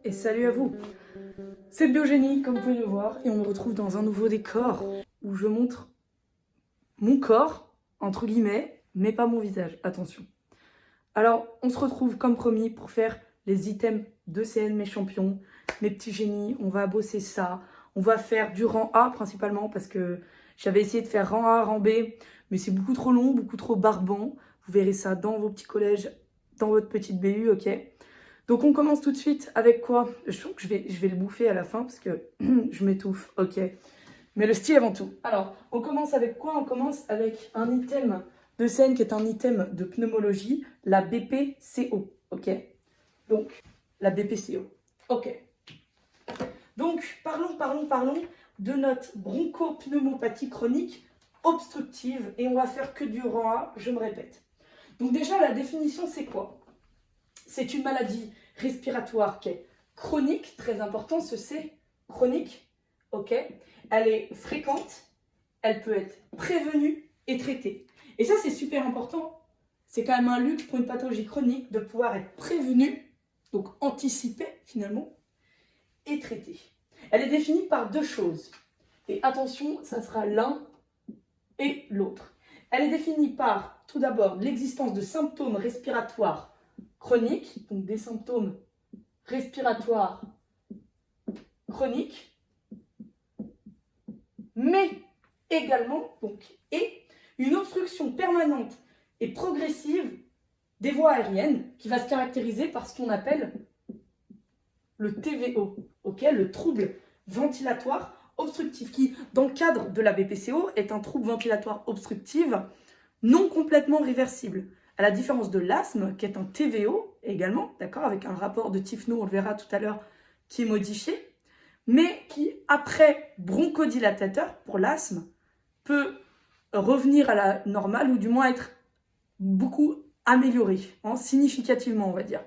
et salut à vous. C'est Biogénie, comme vous pouvez le voir, et on me retrouve dans un nouveau décor où je montre mon corps, entre guillemets, mais pas mon visage, attention. Alors, on se retrouve comme promis pour faire les items de CN Mes Champions, mes petits génies, on va bosser ça. On va faire du rang A principalement parce que j'avais essayé de faire rang A, rang B, mais c'est beaucoup trop long, beaucoup trop barbant. Vous verrez ça dans vos petits collèges, dans votre petite BU, ok? Donc on commence tout de suite avec quoi? Je sens que je vais le bouffer à la fin parce que je m'étouffe, ok? Mais le style avant tout. Alors, on commence avec quoi? On commence avec un item de scène qui est un item de pneumologie, la BPCO, ok? Donc, la BPCO, ok. Donc, parlons de notre bronchopneumopathie chronique obstructive et on va faire que du rang A, je me répète. Donc déjà, la définition, c'est quoi? C'est une maladie respiratoire qui est chronique, très important, ce c'est chronique, ok? Elle est fréquente, elle peut être prévenue et traitée. Et ça, c'est super important. C'est quand même un luxe pour une pathologie chronique de pouvoir être prévenue, donc anticipée finalement, et traitée. Elle est définie par deux choses. Et attention, ça sera l'un et l'autre. Elle est définie par, tout d'abord, l'existence de symptômes respiratoires chroniques, donc des symptômes respiratoires chroniques, mais également, et une obstruction permanente et progressive des voies aériennes qui va se caractériser par ce qu'on appelle le TVO, le trouble ventilatoire obstructif, qui, dans le cadre de la BPCO, est un trouble ventilatoire obstructif non complètement réversible. À la différence de l'asthme, qui est un TVO également, d'accord, avec un rapport de Tifno, on le verra tout à l'heure, qui est modifié, mais qui, après bronchodilatateur, pour l'asthme, peut revenir à la normale, ou du moins être beaucoup amélioré, significativement, on va dire.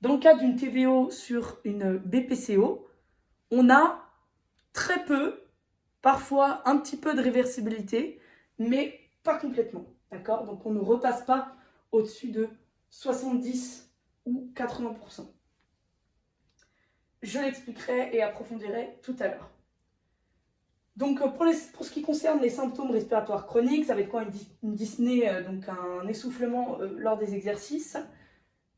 Dans le cas d'une TVO sur une BPCO, on a très peu, parfois un petit peu de réversibilité, mais pas complètement, d'accord? Donc on ne repasse pas au-dessus de 70 ou 80%. Je l'expliquerai et approfondirai tout à l'heure. Donc pour ce qui concerne les symptômes respiratoires chroniques, ça va être quoi? Une dyspnée, donc un essoufflement lors des exercices,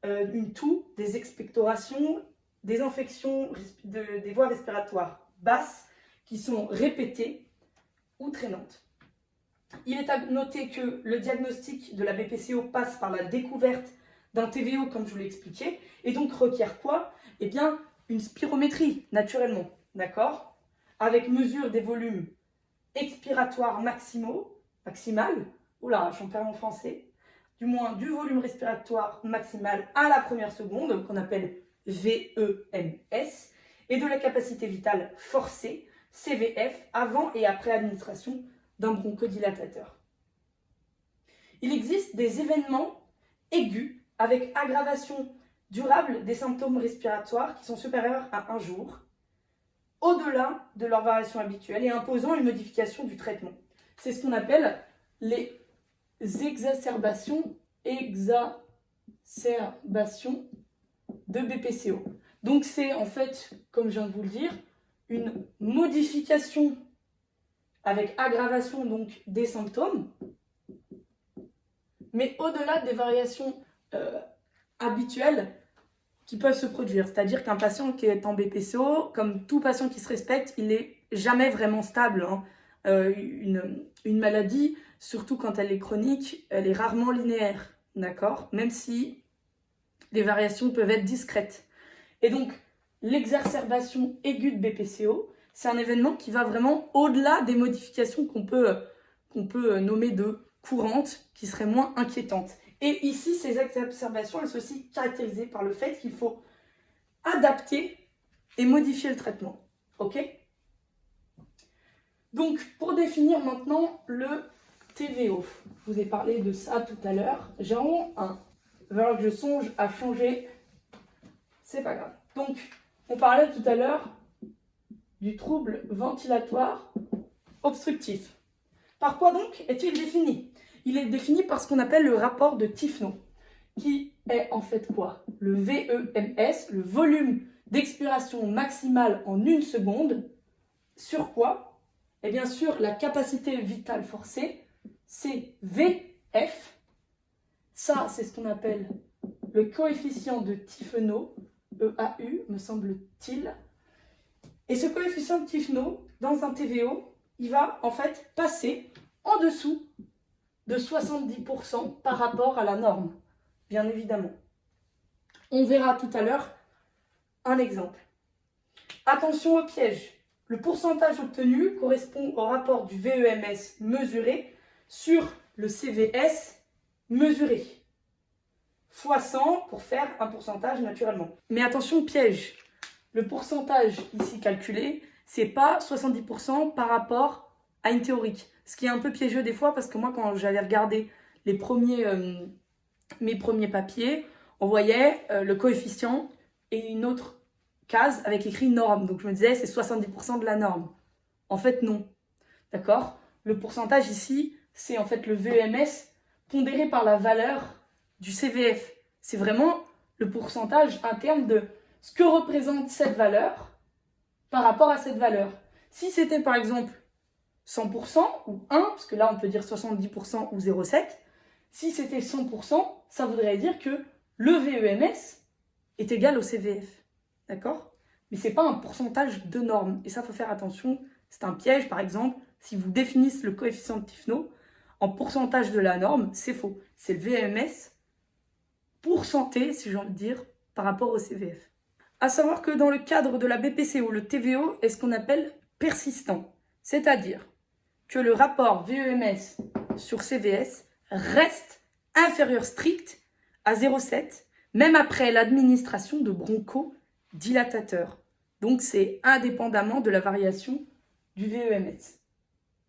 une toux, des expectorations, des infections des voies respiratoires basses qui sont répétées ou traînantes. Il est à noter que le diagnostic de la BPCO passe par la découverte d'un TVO, comme je vous l'ai expliqué, et donc requiert quoi? Eh bien, une spirométrie, naturellement, d'accord? Avec mesure des volumes expiratoires maximal, oula, j'en perds mon français, du moins du volume respiratoire maximal à la première seconde, qu'on appelle VEMS, et de la capacité vitale forcée, CVF, avant et après administration d'un bronchodilatateur. Il existe des événements aigus avec aggravation durable des symptômes respiratoires qui sont supérieurs à un jour, au-delà de leur variation habituelle et imposant une modification du traitement. C'est ce qu'on appelle les exacerbations de BPCO. Donc c'est en fait, comme je viens de vous le dire, une modification avec aggravation donc des symptômes, mais au-delà des variations habituelles qui peuvent se produire. C'est-à-dire qu'un patient qui est en BPCO, comme tout patient qui se respecte, il n'est jamais vraiment stable. Une maladie, surtout quand elle est chronique, elle est rarement linéaire, d'accord? Même si les variations peuvent être discrètes. Et donc, l'exacerbation aiguë de BPCO, c'est un événement qui va vraiment au-delà des modifications qu'on peut nommer de courantes, qui seraient moins inquiétantes. Et ici, ces exacerbations, elles sont aussi caractérisées par le fait qu'il faut adapter et modifier le traitement. Ok? Donc, pour définir maintenant le TVO, je vous ai parlé de ça tout à l'heure. J'ai vraiment alors que je songe à changer, c'est pas grave. Donc, on parlait tout à l'heure du trouble ventilatoire obstructif. Par quoi donc est-il défini? Il est défini par ce qu'on appelle le rapport de Tifno, qui est en fait quoi? Le VEMS, le volume d'expiration maximale en 1 seconde. Sur quoi? Et bien sûr, la capacité vitale forcée, c'est VF. Ça, c'est ce qu'on appelle le coefficient de Tifenot, EAU, me semble-t-il. Et ce coefficient de Tifenot, dans un TVO, il va en fait passer en dessous de 70% par rapport à la norme, bien évidemment. On verra tout à l'heure un exemple. Attention au piège. Le pourcentage obtenu correspond au rapport du VEMS mesuré sur le CVS mesuré, fois 100 pour faire un pourcentage naturellement. Mais attention au piège. Le pourcentage ici calculé, c'est pas 70% par rapport à une théorique. Ce qui est un peu piégeux des fois, parce que moi, quand j'avais regardé mes premiers papiers, on voyait le coefficient et une autre case avec écrit norme. Donc je me disais, c'est 70% de la norme. En fait, non. D'accord? Le pourcentage ici, c'est en fait le VEMS pondéré par la valeur du CVF. C'est vraiment le pourcentage interne de ce que représente cette valeur par rapport à cette valeur. Si c'était par exemple 100% ou 1, parce que là on peut dire 70% ou 0,7, si c'était 100%, ça voudrait dire que le VEMS est égal au CVF. D'accord? Mais ce n'est pas un pourcentage de norme. Et ça, il faut faire attention. C'est un piège, par exemple, si vous définissez le coefficient de Tifenot en pourcentage de la norme, c'est faux. C'est le VMS pourcenté, si j'ai envie de dire, par rapport au CVF. À savoir que dans le cadre de la BPCO, le TVO est ce qu'on appelle persistant. C'est-à-dire que le rapport VEMS sur CVS reste inférieur strict à 0,7, même après l'administration de bronchodilatateurs. Donc, c'est indépendamment de la variation du VEMS.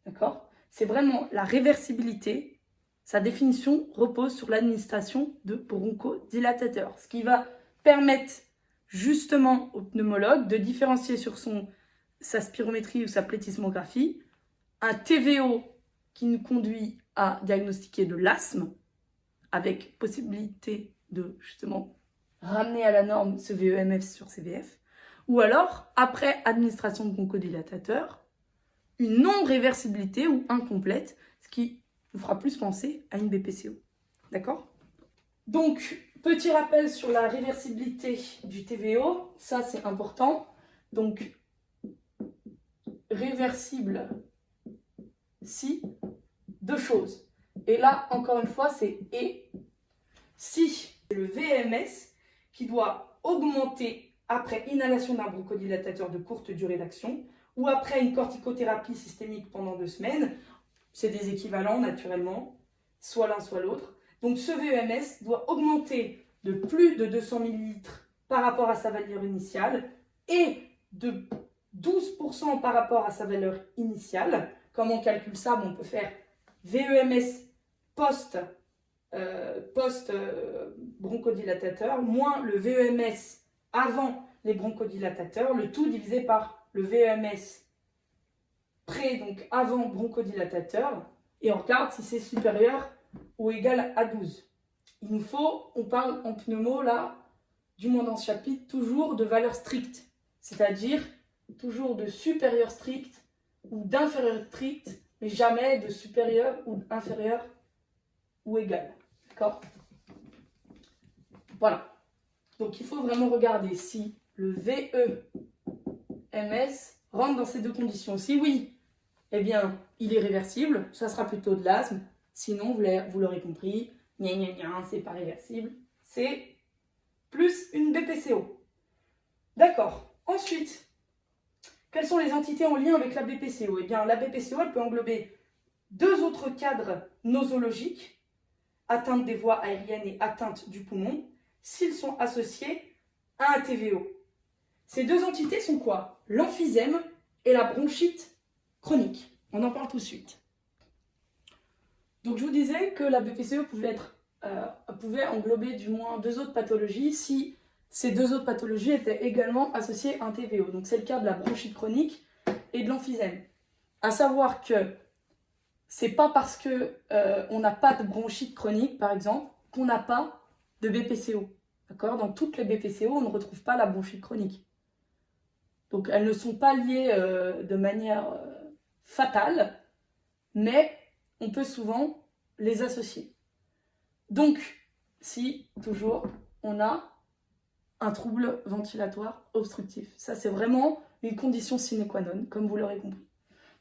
D'accord? C'est vraiment la réversibilité. Sa définition repose sur l'administration de bronchodilatateurs, ce qui va permettre justement au pneumologue de différencier sur sa spirométrie ou sa plétismographie un TVO qui nous conduit à diagnostiquer de l'asthme avec possibilité de justement ramener à la norme ce VEMF sur CVF, ou alors, après administration de bronchodilatateurs, une non-réversibilité ou incomplète, ce qui nous fera plus penser à une BPCO. D'accord? Donc, petit rappel sur la réversibilité du TVO, ça c'est important. Donc, réversible si, deux choses. Et là, encore une fois, c'est et. Si le VMS qui doit augmenter après inhalation d'un bronchodilatateur de courte durée d'action ou après une corticothérapie systémique pendant 2 semaines, c'est des équivalents naturellement, soit l'un soit l'autre. Donc ce VEMS doit augmenter de plus de 200 ml par rapport à sa valeur initiale et de 12% par rapport à sa valeur initiale. Comment on calcule ça? On peut faire VEMS post-bronchodilatateur moins le VEMS avant les bronchodilatateurs, le tout divisé par le VEMS pré, donc avant bronchodilatateur, et on regarde si c'est supérieur ou égal à 12. Il nous faut, on parle en pneumo là, du moins dans ce chapitre, toujours de valeur stricte, c'est-à-dire toujours de supérieur strict ou d'inférieur strict, mais jamais de supérieur ou d'inférieur ou égal. D'accord? Voilà. Donc il faut vraiment regarder si le VEMS rentre dans ces deux conditions. Si oui, eh bien, il est réversible, ça sera plutôt de l'asthme. Sinon, vous l'aurez compris, c'est pas réversible, c'est plus une BPCO. D'accord. Ensuite, quelles sont les entités en lien avec la BPCO? Eh bien, la BPCO, elle peut englober 2 autres cadres nosologiques, atteinte des voies aériennes et atteinte du poumon, s'ils sont associés à un TVO. Ces 2 entités sont quoi? L'emphysème et la bronchite chronique. On en parle tout de suite. Donc je vous disais que la BPCO pouvait englober du moins 2 autres pathologies si ces 2 autres pathologies étaient également associées à un TVO. Donc c'est le cas de la bronchite chronique et de l'emphysème. À savoir que c'est pas parce que on n'a pas de bronchite chronique, par exemple, qu'on n'a pas de BPCO. D'accord? Dans toutes les BPCO, on ne retrouve pas la bronchite chronique. Donc elles ne sont pas liées de manière fatale, mais on peut souvent les associer. Donc, si toujours on a un trouble ventilatoire obstructif, ça c'est vraiment une condition sine qua non, comme vous l'aurez compris.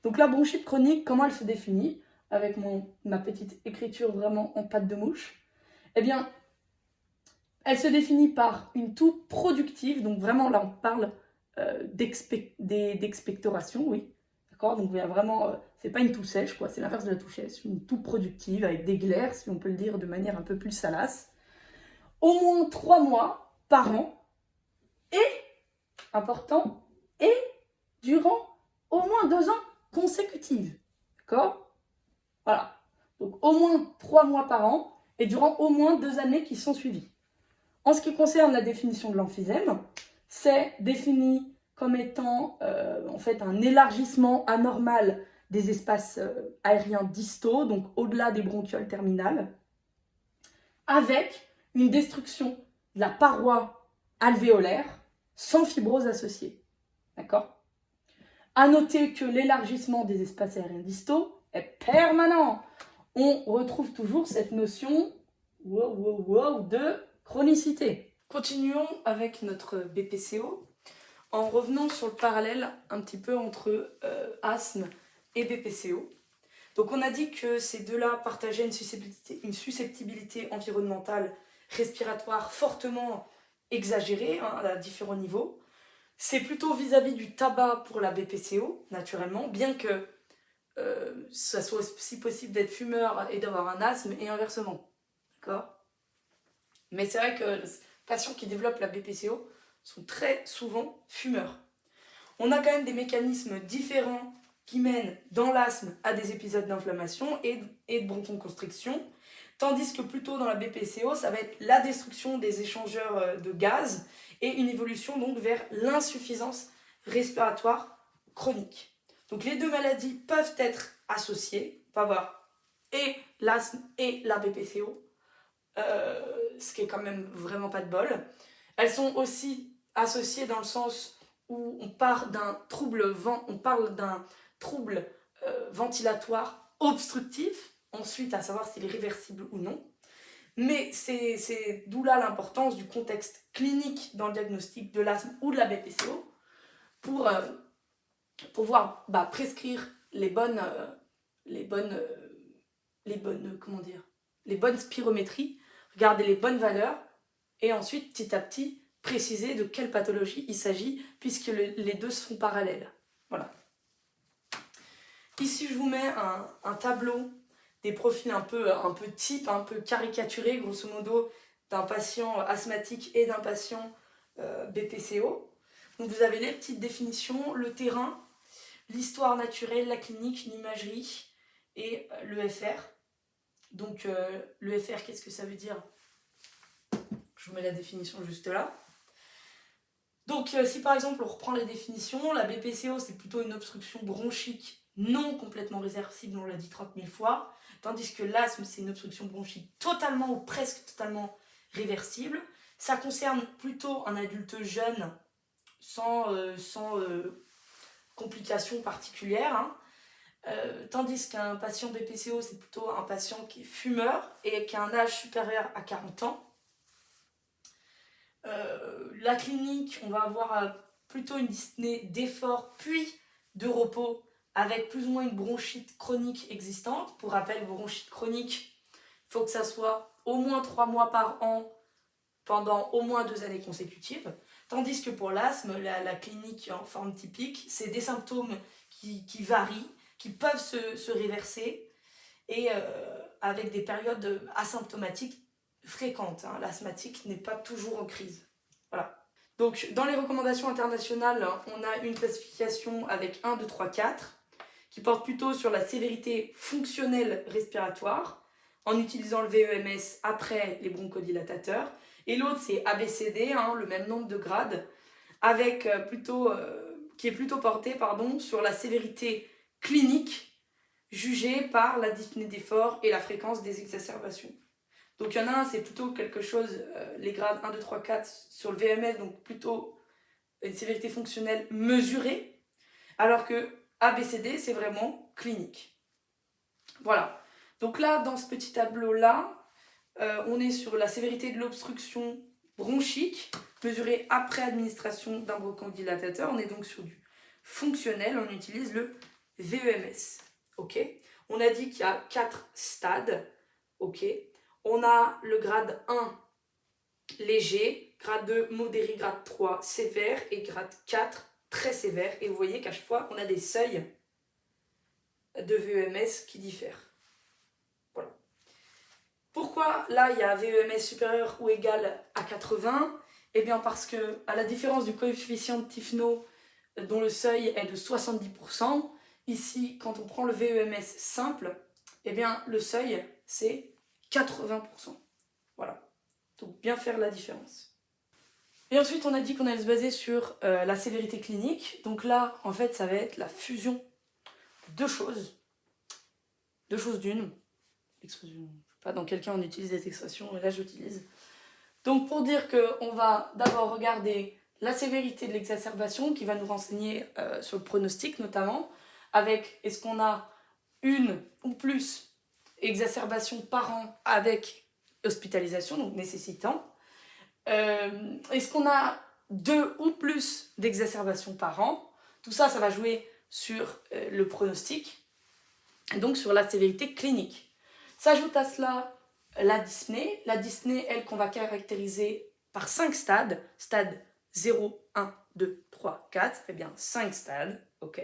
Donc la bronchite chronique, comment elle se définit? Avec ma petite écriture vraiment en pâte de mouche. Eh bien, elle se définit par une toux productive, donc vraiment là on parle d'expectoration, oui. D'accord? Donc il y a vraiment, c'est pas une toux sèche, quoi, c'est l'inverse de la toux sèche, une toux productive avec des glaires, si on peut le dire de manière un peu plus salace. Au moins 3 mois par an, et, important, et durant au moins 2 ans consécutifs. D'accord? Voilà. Donc au moins 3 mois par an, et durant au moins 2 années qui sont suivies. En ce qui concerne la définition de l'emphysème, c'est défini comme étant en fait un élargissement anormal des espaces aériens distaux, donc au-delà des bronchioles terminales, avec une destruction de la paroi alvéolaire sans fibrose associée. D'accord? À noter que l'élargissement des espaces aériens distaux est permanent. On retrouve toujours cette notion de chronicité. Continuons avec notre BPCO en revenant sur le parallèle un petit peu entre asthme et BPCO. Donc on a dit que ces deux-là partageaient une susceptibilité environnementale respiratoire fortement exagérée à différents niveaux. C'est plutôt vis-à-vis du tabac pour la BPCO, naturellement, bien que ça soit aussi possible d'être fumeur et d'avoir un asthme et inversement. D'accord? Mais c'est vrai que les patients qui développent la BPCO sont très souvent fumeurs. On a quand même des mécanismes différents qui mènent dans l'asthme à des épisodes d'inflammation et de bronchoconstriction, tandis que plutôt dans la BPCO, ça va être la destruction des échangeurs de gaz et une évolution donc vers l'insuffisance respiratoire chronique. Donc les deux maladies peuvent être associées, on peut avoir et l'asthme et la BPCO, ce qui est quand même vraiment pas de bol. Elles sont aussi associées dans le sens où on parle d'un trouble ventilatoire obstructif, ensuite à savoir s'il est réversible ou non. Mais c'est d'où là l'importance du contexte clinique dans le diagnostic de l'asthme ou de la BPCO pour pouvoir prescrire les bonnes spirométries, regarder les bonnes valeurs et ensuite petit à petit préciser de quelle pathologie il s'agit puisque les deux sont parallèles. Voilà. Ici je vous mets un tableau des profils un peu type, un peu caricaturé grosso modo d'un patient asthmatique et d'un patient BPCO. Donc vous avez les petites définitions, le terrain, l'histoire naturelle, la clinique, l'imagerie et l'EFR. Donc l'EFR, qu'est-ce que ça veut dire? Je vous mets la définition juste là. Donc si par exemple on reprend les définitions, la BPCO c'est plutôt une obstruction bronchique non complètement réversible, on l'a dit 30 000 fois, tandis que l'asthme c'est une obstruction bronchique totalement ou presque totalement réversible. Ça concerne plutôt un adulte jeune sans complications particulières, hein. Tandis qu'un patient BPCO, c'est plutôt un patient qui est fumeur et qui a un âge supérieur à 40 ans. La clinique, on va avoir plutôt une dyspnée d'effort puis de repos avec plus ou moins une bronchite chronique existante. Pour rappel, bronchite chronique, il faut que ça soit au moins 3 mois par an pendant au moins 2 années consécutives. Tandis que pour l'asthme, la clinique en forme typique, c'est des symptômes qui varient, qui peuvent se réverser et avec des périodes asymptomatiques fréquentes. Hein. L'asthmatique n'est pas toujours en crise. Voilà. Donc, dans les recommandations internationales, on a une classification avec 1, 2, 3, 4 qui porte plutôt sur la sévérité fonctionnelle respiratoire en utilisant le VEMS après les bronchodilatateurs. Et l'autre, c'est ABCD, hein, le même nombre de grades, avec qui est plutôt porté sur la sévérité clinique jugée par la dyspnée d'effort et la fréquence des exacerbations. Donc il y en a un, c'est plutôt quelque chose, les grades 1, 2, 3, 4 sur le VMS, donc plutôt une sévérité fonctionnelle mesurée, alors que ABCD, c'est vraiment clinique. Voilà. Donc là, dans ce petit tableau-là, on est sur la sévérité de l'obstruction bronchique, mesurée après administration d'un bronchodilatateur. On est donc sur du fonctionnel, on utilise le VEMS. Ok. On a dit qu'il y a 4 stades. Ok. On a le grade 1 léger, grade 2 modéré, grade 3 sévère et grade 4 très sévère. Et vous voyez qu'à chaque fois, on a des seuils de VEMS qui diffèrent. Voilà. Pourquoi là, il y a VEMS supérieur ou égal à 80 ? Eh bien parce que, à la différence du coefficient de Tifno, dont le seuil est de 70%, ici, quand on prend le VEMS simple, eh bien le seuil, c'est 80%. Voilà. Donc bien faire la différence. Et ensuite, on a dit qu'on allait se baser sur la sévérité clinique. Donc là, en fait, ça va être la fusion de deux choses. Deux choses d'une. L'expression, je ne sais pas dans quel cas on utilise cette expression, mais là j'utilise. Donc pour dire qu'on va d'abord regarder la sévérité de l'exacerbation qui va nous renseigner sur le pronostic notamment, avec est-ce qu'on a une ou plus exacerbations par an avec hospitalisation, donc nécessitant. Est-ce qu'on a 2 ou plus d'exacerbations par an ? Tout ça, ça va jouer sur le pronostic et donc sur la sévérité clinique. S'ajoute à cela la dyspnée. La dyspnée, elle, qu'on va caractériser par 5 stades. Stade 0, 1, 2, 3, 4. Ça fait bien 5 stades, ok ?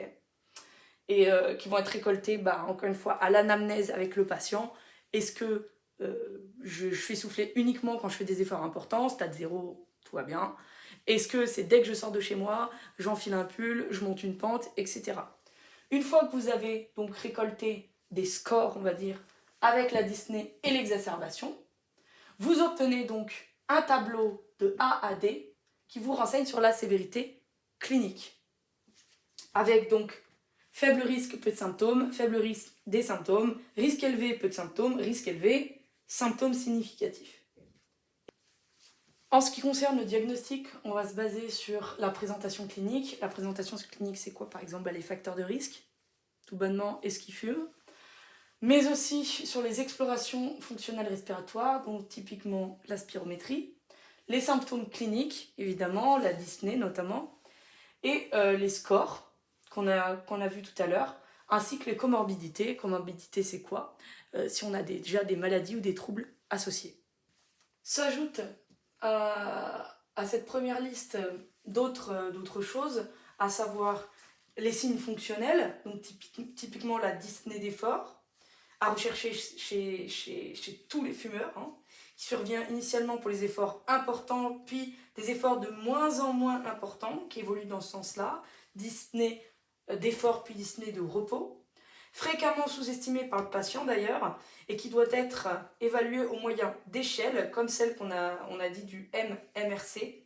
Et qui vont être récoltés, encore une fois, à l'anamnèse avec le patient. Est-ce que je suis essoufflée uniquement quand je fais des efforts importants, stade 0, tout va bien. Est-ce que c'est dès que je sors de chez moi, j'enfile un pull, je monte une pente, etc. Une fois que vous avez donc récolté des scores, on va dire, avec la dyspnée et l'exacerbation, vous obtenez donc un tableau de A à D qui vous renseigne sur la sévérité clinique. Avec donc faible risque, peu de symptômes, faible risque, des symptômes, risque élevé, peu de symptômes, risque élevé, symptômes significatifs. En ce qui concerne le diagnostic, on va se baser sur la présentation clinique. La présentation clinique, c'est quoi ? Par exemple, les facteurs de risque, tout bonnement, est-ce qu'il fume ? Mais aussi sur les explorations fonctionnelles respiratoires, donc typiquement la spirométrie, les symptômes cliniques, évidemment, la dyspnée notamment, et les scores qu'on a vu tout à l'heure, ainsi que les comorbidités. Comorbidité, c'est quoi ? Si on a déjà des maladies ou des troubles associés. S'ajoute à cette première liste d'autres choses, à savoir les signes fonctionnels, donc typiquement la dyspnée d'effort, à rechercher chez tous les fumeurs, qui survient initialement pour les efforts importants, puis des efforts de moins en moins importants, qui évoluent dans ce sens-là, dyspnée d'effort puis dyspnée de repos, fréquemment sous-estimée par le patient d'ailleurs, et qui doit être évaluée au moyen d'échelles, comme celle qu'on a dit du MRC,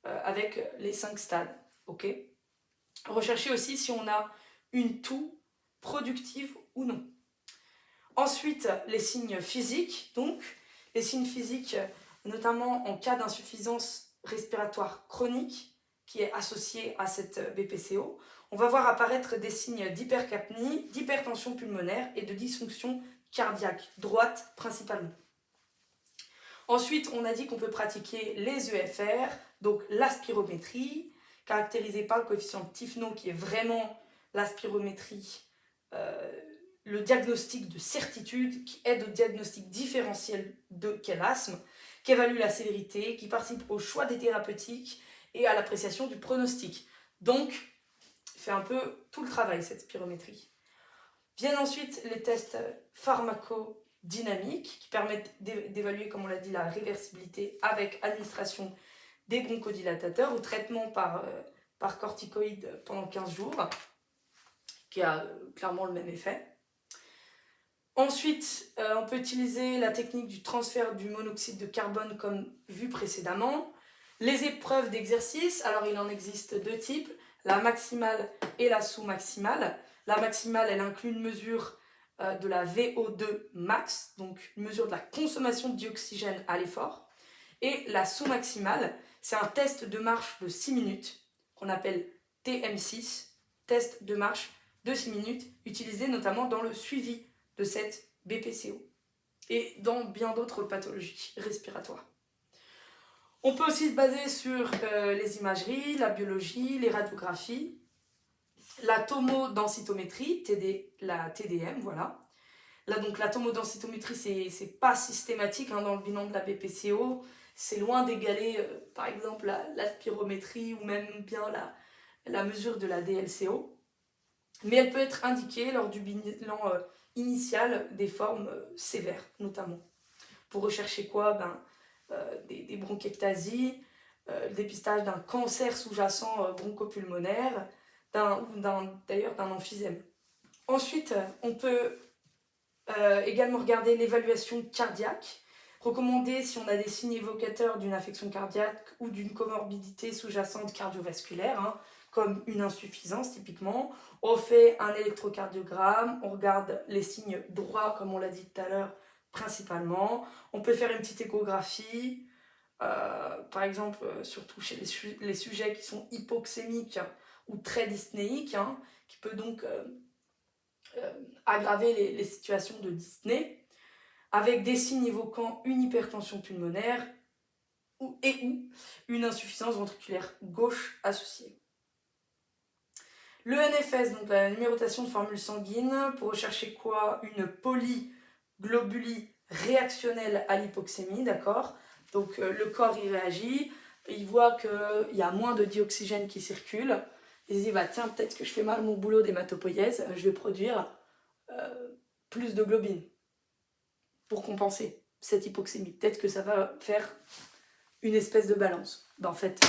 avec les 5 stades. Okay ? Rechercher aussi si on a une toux productive ou non. Ensuite, les signes physiques, donc les signes physiques, notamment en cas d'insuffisance respiratoire chronique, qui est associée à cette BPCO, on va voir apparaître des signes d'hypercapnie, d'hypertension pulmonaire et de dysfonction cardiaque, droite principalement. Ensuite, on a dit qu'on peut pratiquer les EFR, donc la spirométrie, caractérisée par le coefficient de Tifno, qui est vraiment la spirométrie, le diagnostic de certitude, qui aide au diagnostic différentiel de quel asthme, qui évalue la sévérité, qui participe au choix des thérapeutiques et à l'appréciation du pronostic. Donc, fait un peu tout le travail, cette spirométrie. Viennent ensuite les tests pharmacodynamiques qui permettent d'évaluer, comme on l'a dit, la réversibilité avec administration des bronchodilatateurs ou traitement par corticoïdes pendant 15 jours, qui a clairement le même effet. Ensuite, on peut utiliser la technique du transfert du monoxyde de carbone comme vu précédemment. Les épreuves d'exercice, alors il en existe 2 types, la maximale et la sous-maximale. La maximale, elle inclut une mesure de la VO2 max, donc une mesure de la consommation de dioxygène à l'effort. Et la sous-maximale, c'est un test de marche de 6 minutes, qu'on appelle TM6, test de marche de 6 minutes, utilisé notamment dans le suivi de cette BPCO et dans bien d'autres pathologies respiratoires. On peut aussi se baser sur les imageries, la biologie, les radiographies, la tomodensitométrie, la TDM, voilà. Là, donc, la tomodensitométrie, c'est pas systématique dans le bilan de la BPCO. C'est loin d'égaler, par exemple, la spirométrie ou même bien la mesure de la DLCO. Mais elle peut être indiquée lors du bilan initial des formes sévères, notamment. Pour rechercher quoi? Des bronchiectasies, le dépistage d'un cancer sous-jacent bronchopulmonaire, d'ailleurs d'un emphysème. Ensuite, on peut également regarder l'évaluation cardiaque, recommandée si on a des signes évocateurs d'une affection cardiaque ou d'une comorbidité sous-jacente cardiovasculaire, comme une insuffisance typiquement. On fait un électrocardiogramme, on regarde les signes droits, comme on l'a dit tout à l'heure, principalement. On peut faire une petite échographie, par exemple, surtout chez les sujets qui sont hypoxémiques ou très dyspnéiques, qui peut donc aggraver les situations de dyspnée, avec des signes évoquant une hypertension pulmonaire ou une insuffisance ventriculaire gauche associée. Le NFS, donc la numérotation de formule sanguine, pour rechercher quoi? Une polyglobulie réactionnelle à l'hypoxémie, d'accord? Donc le corps y réagit, il voit qu'il y a moins de dioxygène qui circule, il se dit tiens, peut-être que je fais mal mon boulot d'hématopoïèse, je vais produire plus de globine pour compenser cette hypoxémie. Peut-être que ça va faire une espèce de balance. En fait,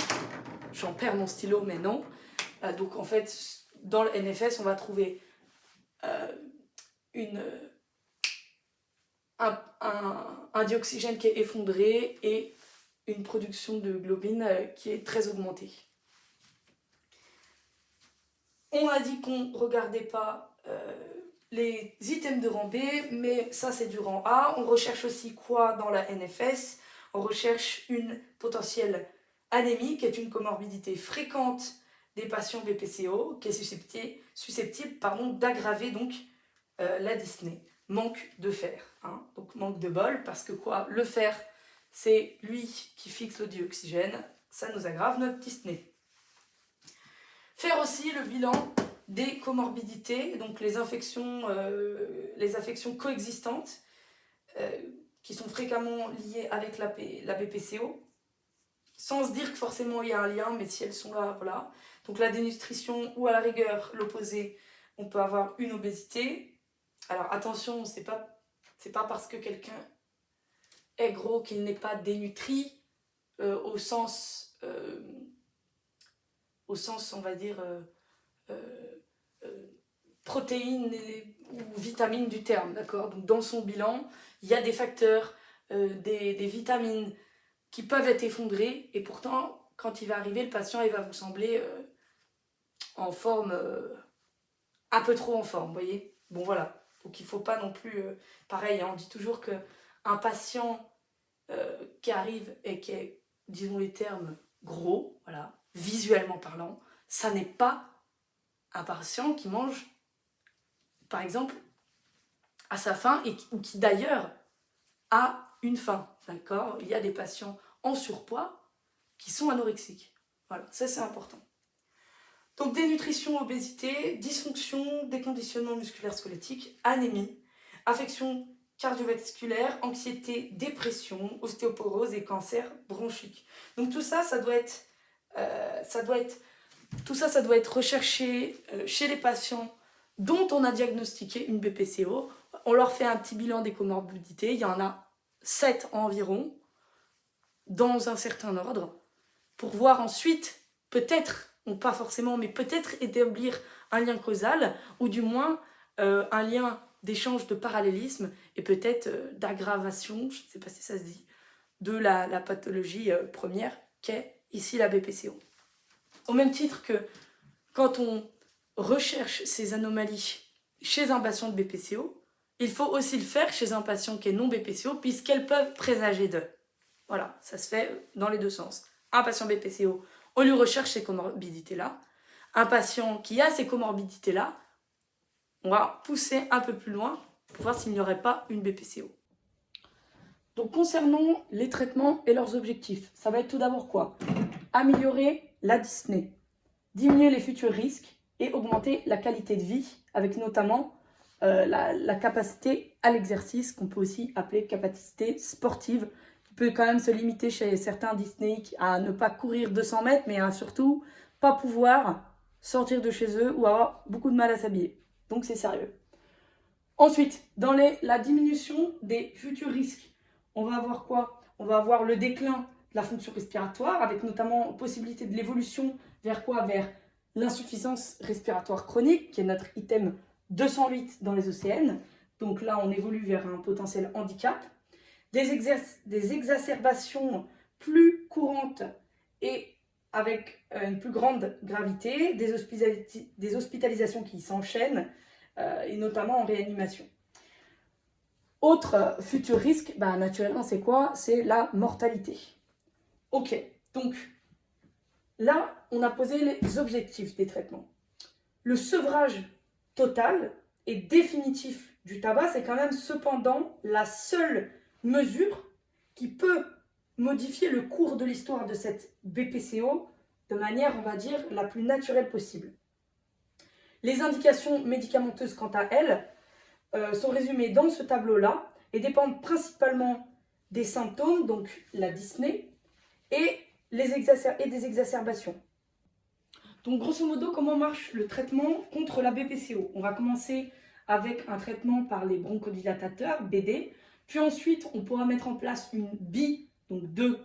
j'en perds mon stylo, mais non. Donc en fait, dans le NFS, on va trouver un dioxygène qui est effondré et une production de globine qui est très augmentée. On a dit qu'on ne regardait pas les items de rang B, mais ça c'est du rang A. On recherche aussi quoi dans la NFS? On recherche une potentielle anémie, qui est une comorbidité fréquente des patients BPCO, qui est susceptible d'aggraver donc la dyspnée. Manque de fer, donc manque de bol, parce que quoi? Le fer, c'est lui qui fixe le dioxygène, ça nous aggrave notre dyspnée. Faire aussi le bilan des comorbidités, donc les affections coexistantes, qui sont fréquemment liées avec la BPCO, sans se dire que forcément il y a un lien, mais si elles sont là, voilà. Donc la dénutrition ou à la rigueur, l'opposé, on peut avoir une obésité. Alors attention, c'est pas parce que quelqu'un est gros qu'il n'est pas dénutri, au sens, on va dire, protéines ou vitamines du terme, d'accord? Donc dans son bilan, il y a des facteurs, des vitamines qui peuvent être effondrées, et pourtant, quand il va arriver, le patient, il va vous sembler en forme, un peu trop en forme, vous voyez? Bon, voilà. Donc il ne faut pas non plus... pareil, on dit toujours qu'un patient qui arrive et qui est, disons les termes, gros, voilà, visuellement parlant, ça n'est pas un patient qui mange, par exemple, à sa faim, ou qui d'ailleurs a une faim, d'accord? Il y a des patients en surpoids qui sont anorexiques. Voilà, ça c'est important. Donc dénutrition, obésité, dysfonction, déconditionnement musculaire squelettique, anémie, affection cardiovasculaire, anxiété, dépression, ostéoporose et cancer bronchique. Donc tout ça, ça doit être recherché chez les patients dont on a diagnostiqué une BPCO. On leur fait un petit bilan des comorbidités, il y en a 7 environ, dans un certain ordre, pour voir ensuite, peut-être, ou pas forcément, mais peut-être établir un lien causal, ou du moins un lien d'échange de parallélisme, et peut-être d'aggravation, je ne sais pas si ça se dit, de la pathologie première, qu'est ici la BPCO. Au même titre que quand on recherche ces anomalies chez un patient de BPCO, il faut aussi le faire chez un patient qui est non BPCO puisqu'elles peuvent présager d'eux. Voilà, ça se fait dans les deux sens. Un patient BPCO, on lui recherche ces comorbidités-là. Un patient qui a ces comorbidités-là, on va pousser un peu plus loin pour voir s'il n'y aurait pas une BPCO. Donc concernant les traitements et leurs objectifs, ça va être tout d'abord quoi? Améliorer la dyspnée, diminuer les futurs risques et augmenter la qualité de vie avec notamment la capacité à l'exercice qu'on peut aussi appeler capacité sportive qui peut quand même se limiter chez certains dyspnéiques à ne pas courir 200 mètres mais à surtout pas pouvoir sortir de chez eux ou avoir beaucoup de mal à s'habiller. Donc c'est sérieux. Ensuite, dans la diminution des futurs risques, on va avoir quoi? On va avoir le déclin de la fonction respiratoire, avec notamment possibilité de l'évolution vers quoi? Vers l'insuffisance respiratoire chronique, qui est notre item 208 dans les ECN. Donc là, on évolue vers un potentiel handicap. Des exacerbations plus courantes et avec une plus grande gravité, des hospitalisations qui s'enchaînent, et notamment en réanimation. Autre futur risque, naturellement, c'est quoi? C'est la mortalité. Ok, donc là, on a posé les objectifs des traitements. Le sevrage total et définitif du tabac, c'est quand même cependant la seule mesure qui peut modifier le cours de l'histoire de cette BPCO de manière, on va dire, la plus naturelle possible. Les indications médicamenteuses, quant à elles, sont résumées dans ce tableau-là et dépendent principalement des symptômes, donc la dyspnée, et des exacerbations. Donc grosso modo, comment marche le traitement contre la BPCO? On va commencer avec un traitement par les bronchodilatateurs, BD, puis ensuite on pourra mettre en place une donc 2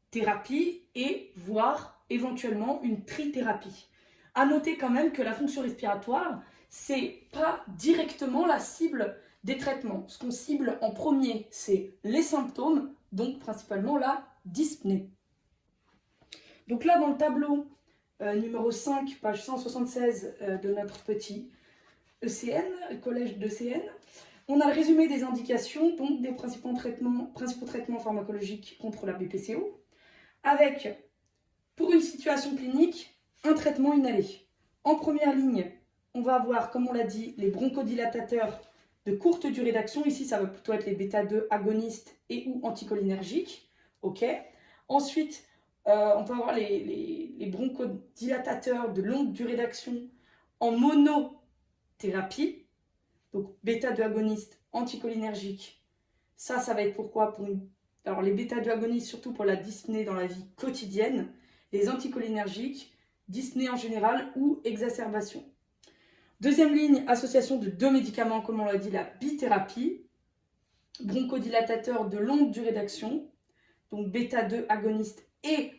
thérapies et voire éventuellement une trithérapie. À noter quand même que la fonction respiratoire, c'est pas directement la cible des traitements. Ce qu'on cible en premier, c'est les symptômes, donc principalement la dyspnée. Donc là, dans le tableau numéro 5, page 176 de notre petit ECN, collège d'ECN, on a le résumé des indications, donc des principaux traitements pharmacologiques contre la BPCO, avec, pour une situation clinique, un traitement inhalé. En première ligne, on va avoir, comme on l'a dit, les bronchodilatateurs de courte durée d'action. Ici, ça va plutôt être les bêta-2 agonistes et ou anticholinergiques. Ok. Ensuite, on peut avoir les bronchodilatateurs de longue durée d'action en monothérapie. Donc, bêta-2 agonistes anticholinergiques. Ça va être pourquoi? Alors, les bêta-2 agonistes, surtout pour la dyspnée dans la vie quotidienne. Les anticholinergiques, dyspnée en général ou exacerbation. Deuxième ligne, association de 2 médicaments, comme on l'a dit, la bithérapie, bronchodilatateur de longue durée d'action, donc bêta-2 agoniste et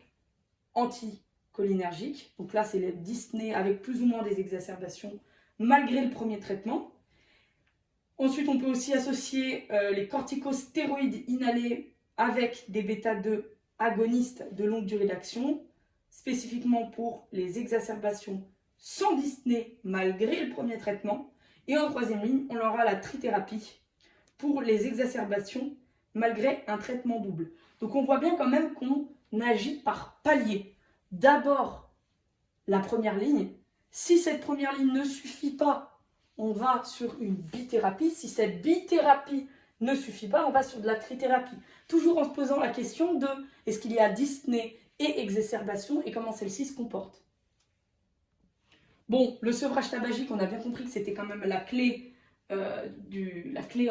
anticholinergique. Donc là, c'est la dyspnée avec plus ou moins des exacerbations malgré le premier traitement. Ensuite, on peut aussi associer les corticostéroïdes inhalés avec des bêta-2 agonistes de longue durée d'action, spécifiquement pour les exacerbations sans dyspnée malgré le premier traitement. Et en troisième ligne, on aura la trithérapie pour les exacerbations malgré un traitement double. Donc on voit bien quand même qu'on agit par palier. D'abord, la première ligne. Si cette première ligne ne suffit pas, on va sur une bithérapie. Si cette bithérapie ne suffit pas, on va sur de la trithérapie. Toujours en se posant la question de est-ce qu'il y a dyspnée et exacerbation et comment celle-ci se comporte. Bon, le sevrage tabagique, on a bien compris que c'était quand même la clé, on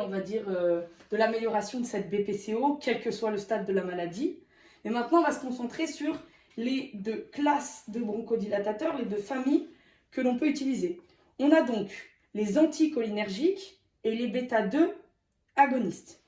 va dire, de l'amélioration de cette BPCO, quel que soit le stade de la maladie. Et maintenant, on va se concentrer sur les 2 classes de bronchodilatateurs, les 2 familles que l'on peut utiliser. On a donc les anticholinergiques et les bêta-2 agonistes.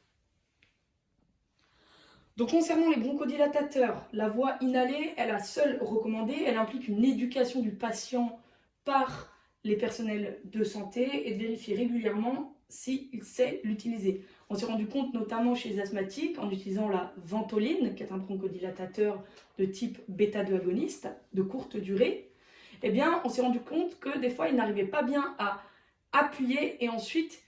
Donc concernant les bronchodilatateurs, la voie inhalée est la seule recommandée. Elle implique une éducation du patient par les personnels de santé et de vérifier régulièrement s'il sait l'utiliser. On s'est rendu compte notamment chez les asthmatiques en utilisant la ventoline, qui est un bronchodilatateur de type bêta-2 agoniste de courte durée. On s'est rendu compte que des fois, il n'arrivait pas bien à appuyer et ensuite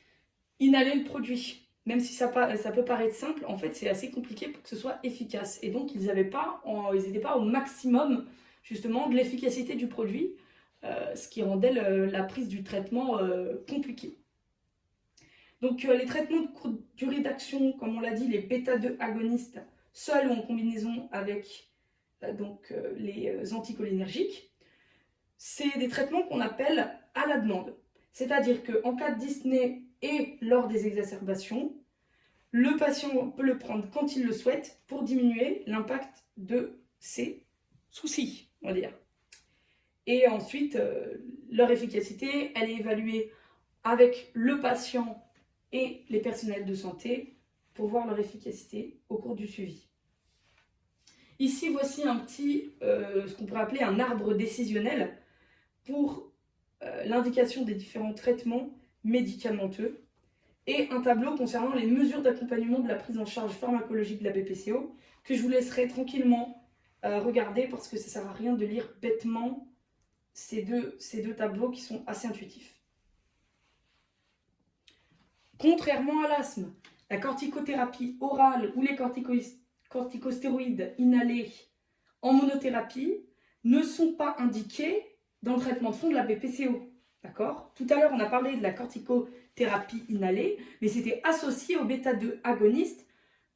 inhaler le produit. Même si ça peut paraître simple, en fait, c'est assez compliqué pour que ce soit efficace. Et donc, ils n'étaient pas au maximum, justement, de l'efficacité du produit, ce qui rendait la prise du traitement compliquée. Donc, les traitements de courte durée d'action, comme on l'a dit, les bêta-2 agonistes, seuls ou en combinaison avec les anticholinergiques, c'est des traitements qu'on appelle à la demande. C'est-à-dire qu'en cas de dyspnée et lors des exacerbations, le patient peut le prendre quand il le souhaite pour diminuer l'impact de ses soucis, on va dire. Et ensuite, leur efficacité, elle est évaluée avec le patient et les personnels de santé pour voir leur efficacité au cours du suivi. Ici, voici un petit, ce qu'on pourrait appeler un arbre décisionnel pour l'indication des différents traitements médicamenteux et un tableau concernant les mesures d'accompagnement de la prise en charge pharmacologique de la BPCO que je vous laisserai tranquillement regarder parce que ça ne sert à rien de lire bêtement ces deux tableaux qui sont assez intuitifs. Contrairement à l'asthme, la corticothérapie orale ou les corticostéroïdes inhalés en monothérapie ne sont pas indiqués dans le traitement de fond de la BPCO. D'accord ? Tout à l'heure, on a parlé de la corticothérapie inhalée, mais c'était associé aux bêta-2 agonistes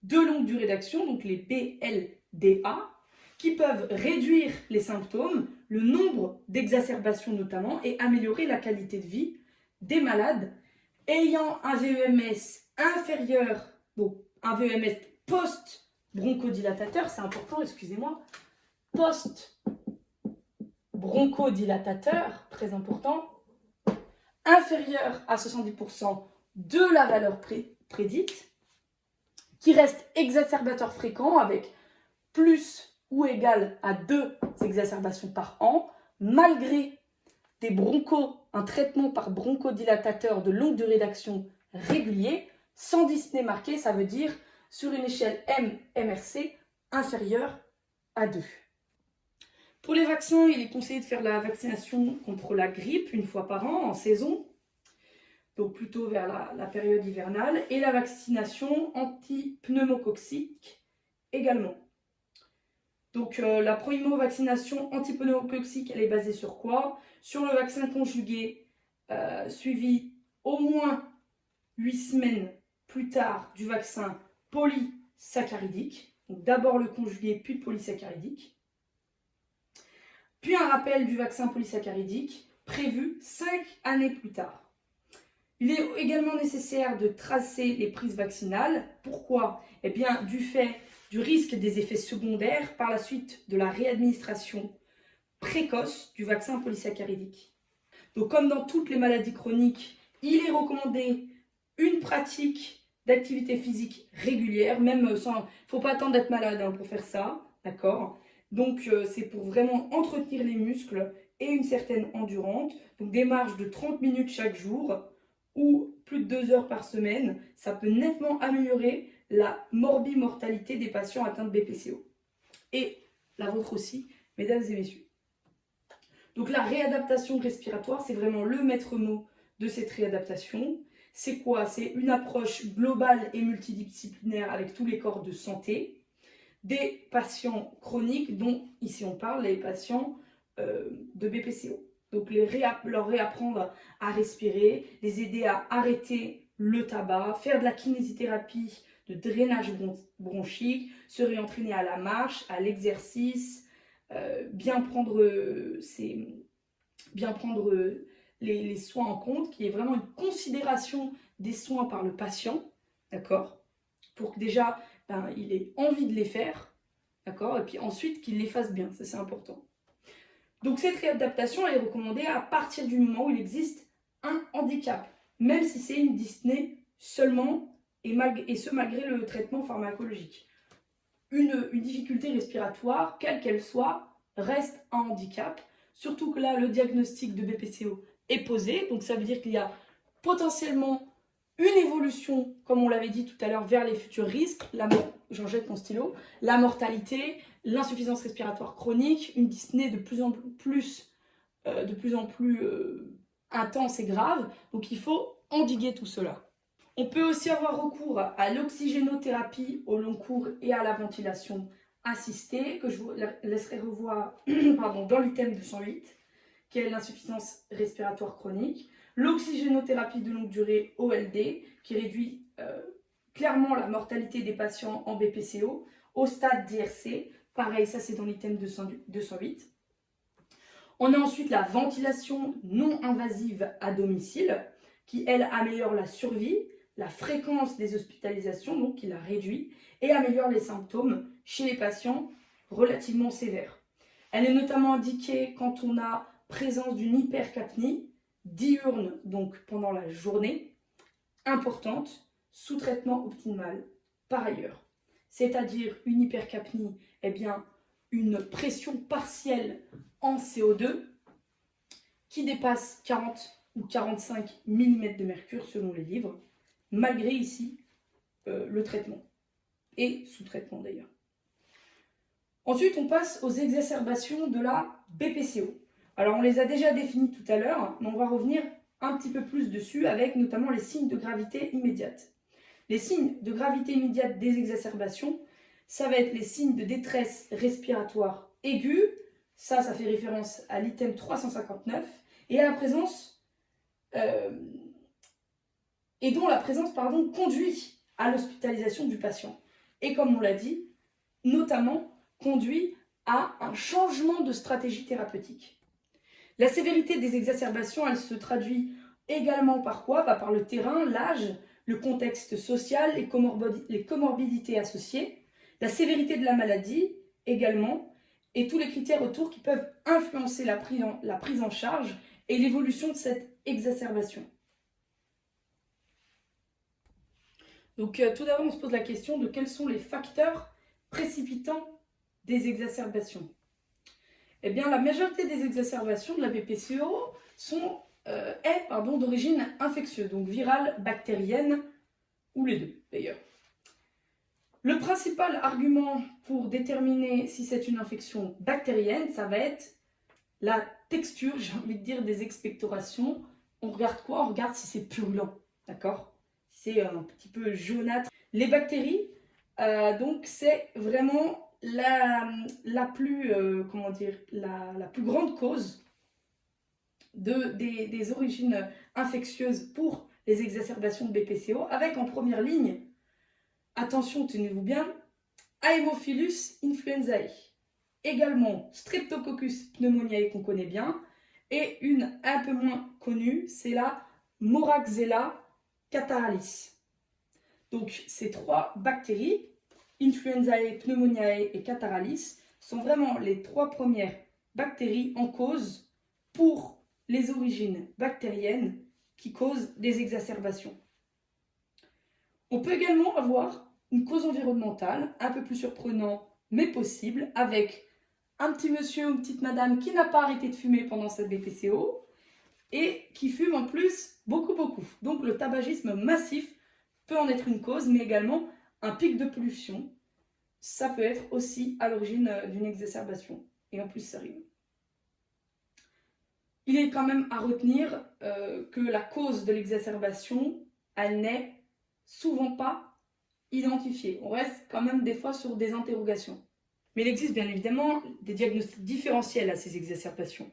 de longue durée d'action, donc les BLDA, qui peuvent réduire les symptômes, le nombre d'exacerbations notamment, et améliorer la qualité de vie des malades ayant un VEMS inférieur, donc un VEMS post-bronchodilatateur, c'est important, excusez-moi, post-bronchodilatateur, très important, inférieur à 70% de la valeur prédite, qui reste exacerbateur fréquent avec plus ou égal à 2 exacerbations par an, malgré un traitement par bronchodilatateur de longue durée d'action régulier, sans dyspnée marquée, ça veut dire sur une échelle MMRC inférieure à 2. Pour les vaccins, il est conseillé de faire la vaccination contre la grippe une fois par an en saison, donc plutôt vers la période hivernale, et la vaccination anti-pneumococcique également. Donc la primo-vaccination anti-pneumococcique, elle est basée sur quoi ? Sur le vaccin conjugué suivi au moins 8 semaines plus tard du vaccin polysaccharidique. Donc d'abord le conjugué, puis le polysaccharidique. Puis un rappel du vaccin polysaccharidique prévu 5 années plus tard. Il est également nécessaire de tracer les prises vaccinales. Pourquoi ? Eh bien, du fait du risque des effets secondaires par la suite de la réadministration précoce du vaccin polysaccharidique. Donc, comme dans toutes les maladies chroniques, il est recommandé une pratique d'activité physique régulière, même sans... Il ne faut pas attendre d'être malade pour faire ça, d'accord ? Donc, c'est pour vraiment entretenir les muscles et une certaine endurance. Donc, des marches de 30 minutes chaque jour ou plus de 2 heures par semaine, ça peut nettement améliorer la morbimortalité des patients atteints de BPCO. Et la vôtre aussi, mesdames et messieurs. Donc la réadaptation respiratoire, c'est vraiment le maître mot de cette réadaptation. C'est quoi ? C'est une approche globale et multidisciplinaire avec tous les corps de santé, des patients chroniques, dont ici on parle les patients de BPCO. Donc leur réapprendre à respirer, les aider à arrêter le tabac, faire de la kinésithérapie, de drainage bronchique, se réentraîner à la marche, à l'exercice, bien prendre les soins en compte, qu'il y ait vraiment une considération des soins par le patient, d'accord ? Pour que déjà, il ait envie de les faire, d'accord ? Et puis ensuite, qu'il les fasse bien, ça c'est important. Donc cette réadaptation, elle est recommandée à partir du moment où il existe un handicap, même si c'est une dyspnée seulement, et ce malgré le traitement pharmacologique. Une difficulté respiratoire, quelle qu'elle soit, reste un handicap, surtout que là, le diagnostic de BPCO est posé, donc ça veut dire qu'il y a potentiellement une évolution, comme on l'avait dit tout à l'heure, vers les futurs risques, j'en jette mon stylo, la mortalité, l'insuffisance respiratoire chronique, une dyspnée de plus en plus intense et grave, donc il faut endiguer tout cela. On peut aussi avoir recours à l'oxygénothérapie au long cours et à la ventilation assistée, que je vous laisserai revoir dans l'item 208, qui est l'insuffisance respiratoire chronique. L'oxygénothérapie de longue durée, OLD, qui réduit clairement la mortalité des patients en BPCO au stade d'IRC. Pareil, ça c'est dans l'item 208. On a ensuite la ventilation non invasive à domicile, qui elle améliore la survie, la fréquence des hospitalisations, donc qui la réduit, et améliore les symptômes chez les patients relativement sévères. Elle est notamment indiquée quand on a présence d'une hypercapnie diurne, donc pendant la journée, importante, sous traitement optimal par ailleurs. C'est-à-dire une hypercapnie, eh bien, une pression partielle en CO2 qui dépasse 40 ou 45 mm de mercure selon les livres, malgré ici le traitement, et sous-traitement d'ailleurs. Ensuite, on passe aux exacerbations de la BPCO. Alors, on les a déjà définies tout à l'heure, mais on va revenir un petit peu plus dessus avec notamment les signes de gravité immédiate. Les signes de gravité immédiate des exacerbations, ça va être les signes de détresse respiratoire aiguë, ça fait référence à l'item 359, et à la présence, et dont la présence conduit à l'hospitalisation du patient. Et comme on l'a dit, notamment conduit à un changement de stratégie thérapeutique. La sévérité des exacerbations, elle se traduit également par quoi? Par le terrain, l'âge, le contexte social, les comorbidités associées, la sévérité de la maladie également, et tous les critères autour qui peuvent influencer la prise en charge et l'évolution de cette exacerbation. Donc tout d'abord, on se pose la question de quels sont les facteurs précipitants des exacerbations. Eh bien, la majorité des exacerbations de la BPCO est d'origine infectieuse, donc virale, bactérienne, ou les deux d'ailleurs. Le principal argument pour déterminer si c'est une infection bactérienne, ça va être la texture, j'ai envie de dire, des expectorations. On regarde quoi? On regarde si c'est purulent, d'accord? C'est un petit peu jaunâtre. Les bactéries, donc c'est vraiment la plus grande cause des origines infectieuses pour les exacerbations de BPCO, avec en première ligne, attention, tenez-vous bien, Haemophilus influenzae, également Streptococcus pneumoniae qu'on connaît bien, et une un peu moins connue, c'est la Moraxella catarrhalis. Donc ces trois bactéries, Influenzae, Pneumoniae et Catarrhalis, sont vraiment les trois premières bactéries en cause pour les origines bactériennes qui causent des exacerbations. On peut également avoir une cause environnementale, un peu plus surprenant mais possible, avec un petit monsieur ou une petite madame qui n'a pas arrêté de fumer pendant cette BPCO et qui fume en plus beaucoup. Donc le tabagisme massif peut en être une cause, mais également un pic de pollution. Ça peut être aussi à l'origine d'une exacerbation. Et en plus, ça rime. Il est quand même à retenir que la cause de l'exacerbation, elle n'est souvent pas identifiée. On reste quand même des fois sur des interrogations. Mais il existe bien évidemment des diagnostics différentiels à ces exacerbations.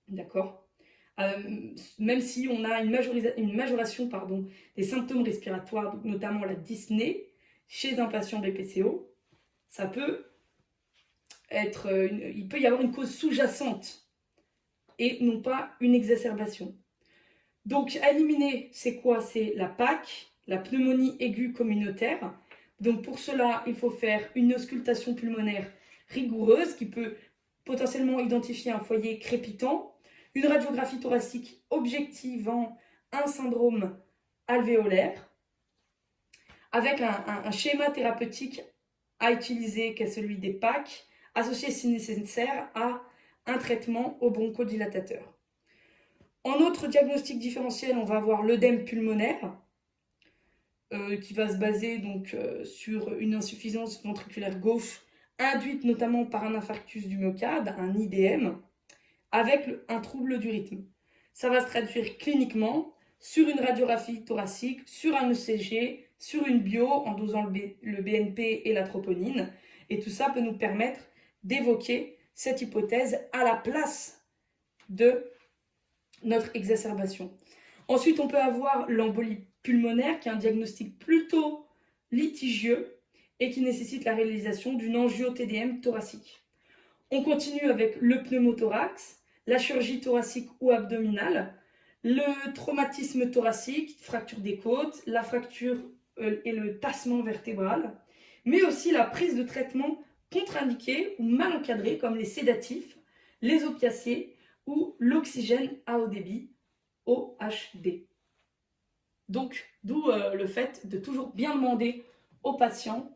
D'accord? Même si on a une majoration des symptômes respiratoires, notamment la dyspnée, chez un patient BPCO, ça peut être il peut y avoir une cause sous-jacente et non pas une exacerbation. Donc à éliminer, c'est quoi? C'est la PAC, la pneumonie aiguë communautaire. Donc pour cela, il faut faire une auscultation pulmonaire rigoureuse qui peut potentiellement identifier un foyer crépitant, une radiographie thoracique objectivant un syndrome alvéolaire, avec un schéma thérapeutique à utiliser, qui est celui des PAC, associé si nécessaire à un traitement au bronchodilatateur. En autre diagnostic différentiel, on va avoir l'œdème pulmonaire, qui va se baser donc sur une insuffisance ventriculaire gauche, induite notamment par un infarctus du myocarde, un IDM, avec un trouble du rythme. Ça va se traduire cliniquement sur une radiographie thoracique, sur un ECG, sur une bio en dosant le BNP et la troponine. Et tout ça peut nous permettre d'évoquer cette hypothèse à la place de notre exacerbation. Ensuite, on peut avoir l'embolie pulmonaire, qui est un diagnostic plutôt litigieux et qui nécessite la réalisation d'une angio-TDM thoracique. On continue avec le pneumothorax, la chirurgie thoracique ou abdominale, le traumatisme thoracique, fracture des côtes, la fracture et le tassement vertébral, mais aussi la prise de traitement contre-indiqué ou mal encadré comme les sédatifs, les opiacés ou l'oxygène à haut débit, OHD. Donc, d'où le fait de toujours bien demander au patient,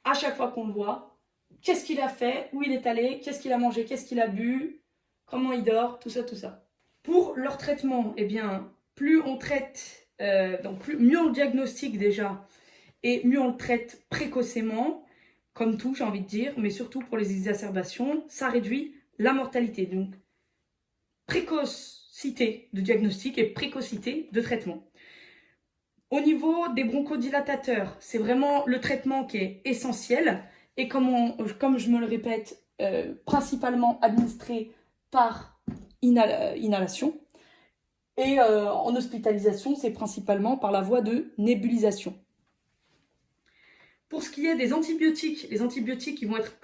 à chaque fois qu'on le voit, qu'est-ce qu'il a fait, où il est allé, qu'est-ce qu'il a mangé, qu'est-ce qu'il a bu, comment il dort, tout ça, tout ça. Pour leur traitement, eh bien, plus on traite, mieux on le diagnostique déjà, et mieux on le traite précocement, comme tout, j'ai envie de dire, mais surtout pour les exacerbations, ça réduit la mortalité. Donc, précocité de diagnostic et précocité de traitement. Au niveau des bronchodilatateurs, c'est vraiment le traitement qui est essentiel et comme je me le répète, principalement administré par inhalation. Et en hospitalisation, c'est principalement par la voie de nébulisation. Pour ce qui est des antibiotiques, les antibiotiques qui vont être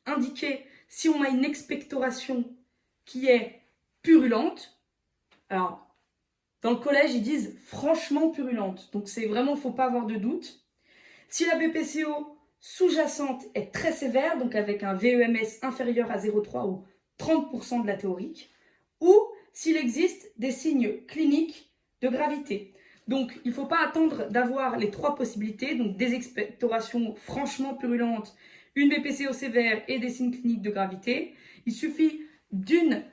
indiqués si on a une expectoration qui est purulente. Alors, dans le collège, ils disent franchement purulente. Donc, c'est vraiment, il ne faut pas avoir de doute. Si la BPCO sous-jacente est très sévère, donc avec un VEMS inférieur à 0,3 ou 30% de la théorique, ou s'il existe des signes cliniques de gravité. Donc, il ne faut pas attendre d'avoir les trois possibilités, donc des expectorations franchement purulentes, une BPCO sévère et des signes cliniques de gravité. Il suffit d'une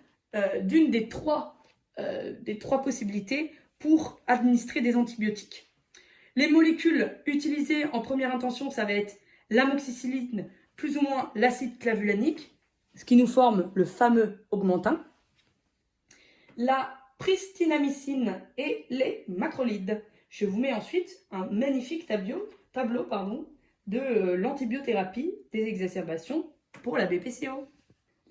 des trois possibilités pour administrer des antibiotiques. Les molécules utilisées en première intention, ça va être l'amoxicilline, plus ou moins l'acide clavulanique, ce qui nous forme le fameux augmentin, la pristinamycine et les macrolides. Je vous mets ensuite un magnifique tableau de l'antibiothérapie des exacerbations pour la BPCO.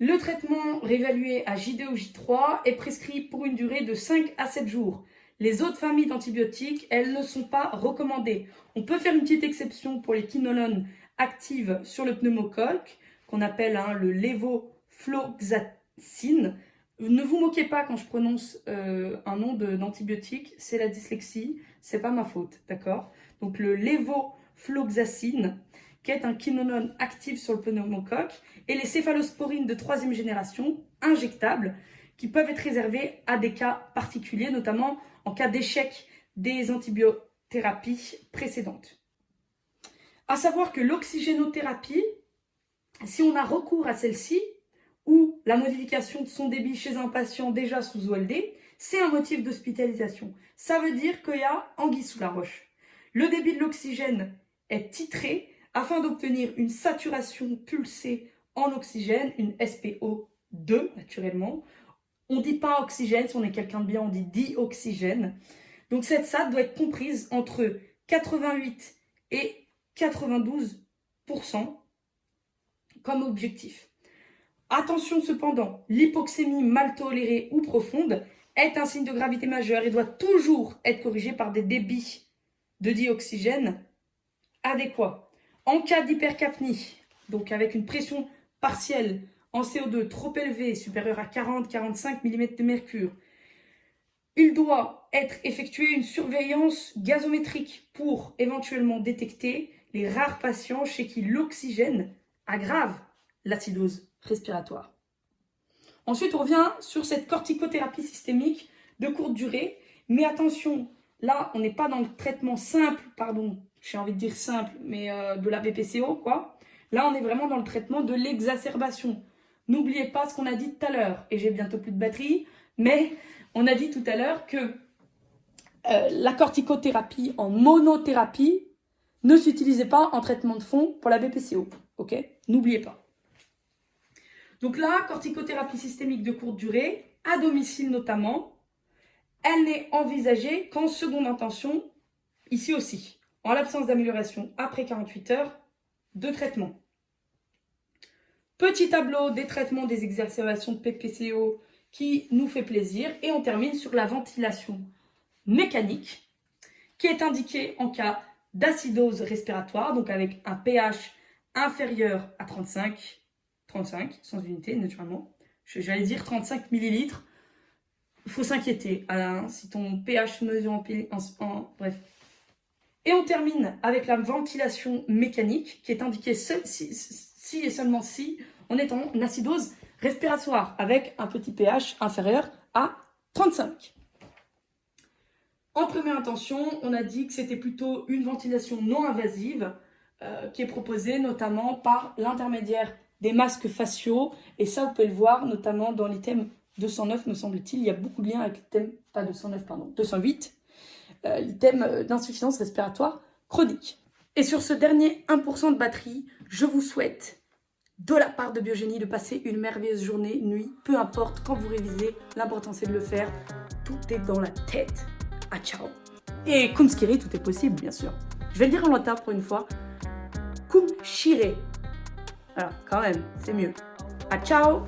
Le traitement réévalué à J2 ou J3 est prescrit pour une durée de 5 à 7 jours. Les autres familles d'antibiotiques, elles ne sont pas recommandées. On peut faire une petite exception pour les quinolones actives sur le pneumocoque, qu'on appelle le lévofloxacine. Ne vous moquez pas quand je prononce un nom d'antibiotique, c'est la dyslexie, c'est pas ma faute, d'accord? Donc le lévofloxacine, qui est un quinolone actif sur le pneumocoque, et les céphalosporines de 3e génération, injectables, qui peuvent être réservées à des cas particuliers, notamment en cas d'échec des antibiothérapies précédentes. À savoir que l'oxygénothérapie, si on a recours à celle-ci, ou la modification de son débit chez un patient déjà sous OLD, c'est un motif d'hospitalisation. Ça veut dire qu'il y a anguille sous la roche. Le débit de l'oxygène est titré afin d'obtenir une saturation pulsée en oxygène, une SPO2 naturellement. On ne dit pas oxygène, si on est quelqu'un de bien, on dit dioxygène. Donc cette SAT doit être comprise entre 88 et 92% comme objectif. Attention cependant, l'hypoxémie mal tolérée ou profonde est un signe de gravité majeure et doit toujours être corrigée par des débits de dioxygène adéquats. En cas d'hypercapnie, donc avec une pression partielle en CO2 trop élevée, supérieure à 40-45 mm de mercure, il doit être effectué une surveillance gazométrique pour éventuellement détecter les rares patients chez qui l'oxygène aggrave l'acidose respiratoire. Ensuite, on revient sur cette corticothérapie systémique de courte durée, mais attention, là, on n'est pas dans le traitement simple, j'ai envie de dire simple, mais de la BPCO, quoi. Là, on est vraiment dans le traitement de l'exacerbation. N'oubliez pas ce qu'on a dit tout à l'heure, et j'ai bientôt plus de batterie, mais on a dit tout à l'heure que la corticothérapie en monothérapie ne s'utilisait pas en traitement de fond pour la BPCO, ok? N'oubliez pas. Donc là, corticothérapie systémique de courte durée, à domicile notamment, Elle n'est envisagée qu'en seconde intention, ici aussi, en l'absence d'amélioration après 48 heures de traitement. Petit tableau des traitements des exacerbations de PPCO qui nous fait plaisir. Et on termine sur la ventilation mécanique qui est indiquée en cas d'acidose respiratoire, donc avec un pH inférieur à 35 sans unité naturellement. J'allais dire 35 millilitres. Il faut s'inquiéter si ton pH mesure bref. Et on termine avec la ventilation mécanique qui est indiquée si et seulement si on est en acidose respiratoire avec un petit pH inférieur à 35. En première intention, on a dit que c'était plutôt une ventilation non invasive qui est proposée notamment par l'intermédiaire des masques faciaux. Et ça, vous pouvez le voir notamment dans l'item 209, me semble-t-il. Il y a beaucoup de liens avec l'item, pas 209, pardon, 208, l'item d'insuffisance respiratoire chronique. Et sur ce dernier 1% de batterie, je vous souhaite, de la part de Biogénie, de passer une merveilleuse journée, nuit, peu importe, quand vous révisez, l'important c'est de le faire. Tout est dans la tête. Ah, ciao. Et cum skiri, tout est possible, bien sûr. Je vais le dire en latin pour une fois. Cum shire. Voilà, quand même, c'est mieux. Ah, ciao.